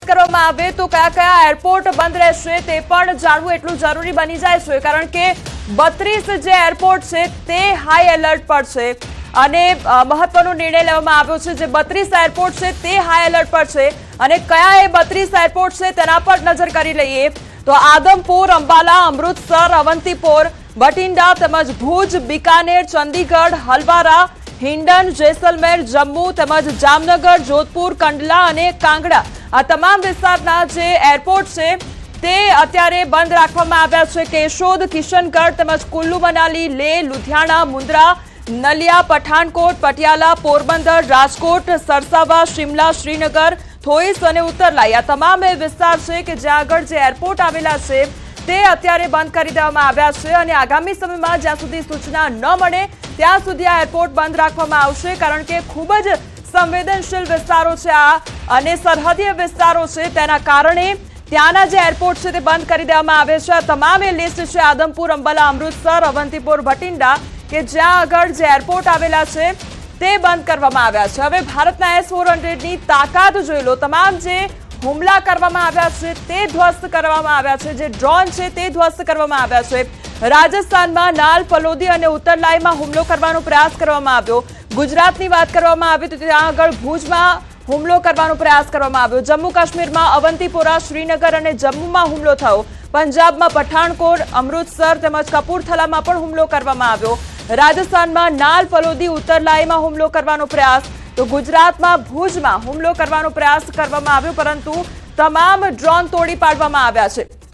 કરવામાં આવે તો કયા કયા એરપોર્ટ બંધ રહેશે તે પણ જાણવું એટલું જરૂરી બની જાય છે, કારણ કે 32 જે એરપોર્ટ છે તે હાઈ એલર્ટ પર છે અને મહત્વનો નિર્ણય લેવામાં આવ્યો છે. જે 32 એરપોર્ટ છે તે હાઈ એલર્ટ પર છે અને કયા એ 32 એરપોર્ટ છે તેના પર નજર કરી લઈએ તો આદમપુર, અંબાલા, અમૃતસર, અવંતીપોર, બઠિંડા તેમજ ભુજ, બિકાનેર, ચંદીગઢ, હલવારા, હિંડન, જેસલમેર, જમ્મુ તેમજ જામનગર, જોધપુર, કંડલા અને કાંગડા આ તમામ વિસ્તારના જે એરપોર્ટ છે તે અત્યારે બંધ રાખવામાં આવ્યા છે. કેશોદ, કિશનગઢ તેમજ કુલ્લુ મનાલી, લેહ, લુધિયાણા, મુન્દ્રા, નલિયા, પઠાનકોટ, પટિયાલા, પોરબંદર, રાજકોટ, સરસાવા, શિમલા, શ્રીનગર, થોઈસ અને ઉત્તરલાઈ આ તમામ એ વિસ્તાર છે કે જ્યાં આગળ જે એરપોર્ટ આવેલા છે તે અત્યારે બંધ કરી દેવામાં આવ્યા છે અને આગામી સમયમાં જ્યાં સુધી સૂચના ન મળે ત્યાં સુધી આ એરપોર્ટ બંધ રાખવામાં આવશે, કારણ કે ખૂબ જ સંવેદનશીલ વિસ્તારો છે આ અને સરહદીય વિસ્તારો છે, તેના કારણે ત્યાંના જે એરપોર્ટ છે તે બંધ કરી દેવામાં આવે છે. આ તમામ એ લિસ્ટ છે આદમપુર, અંબાલા, અમૃતસર, અવંતીપોર, બઠિંડા કે જ્યાં આગળ જે એરપોર્ટ આવેલા છે તે બંધ કરવામાં આવ્યા છે. હવે ભારતના S-400ની તાકાત જોઈ લો. તમામ જે હુમલા કરવામાં આવ્યા છે તે ધ્વસ્ત કરવામાં આવ્યા છે, જે ડ્રોન છે તે ધ્વસ્ત કરવામાં આવ્યા છે. રાજસ્થાનમાં નાલ, ફલોદી અને ઉત્તરલાઈમાં હુમલો કરવાનો પ્રયાસ કરવામાં આવ્યો. ગુજરાતની વાત કરવામાં આવી તો ત્યાં આગળ ભુજમાં હુમલો કરવાનો પ્રયાસ કરવામાં આવ્યો. જમ્મુ કાશ્મીરમાં અવંતીપોરા, શ્રીનગર અને જમ્મુમાં હુમલો થયો. પંજાબમાં પઠાણકોટ, અમૃતસર તેમજ કપૂરથલામાં પણ હુમલો કરવામાં આવ્યો. રાજસ્થાનમાં નાલ, ફલોદી, ઉત્તરલાઈમાં હુમલો કરવાનો પ્રયાસ તો ગુજરાતમાં ભુજમાં હુમલો કરવાનો પ્રયાસ કરવામાં આવ્યો, પરંતુ તમામ ડ્રોન તોડી પાડવામાં આવ્યા છે.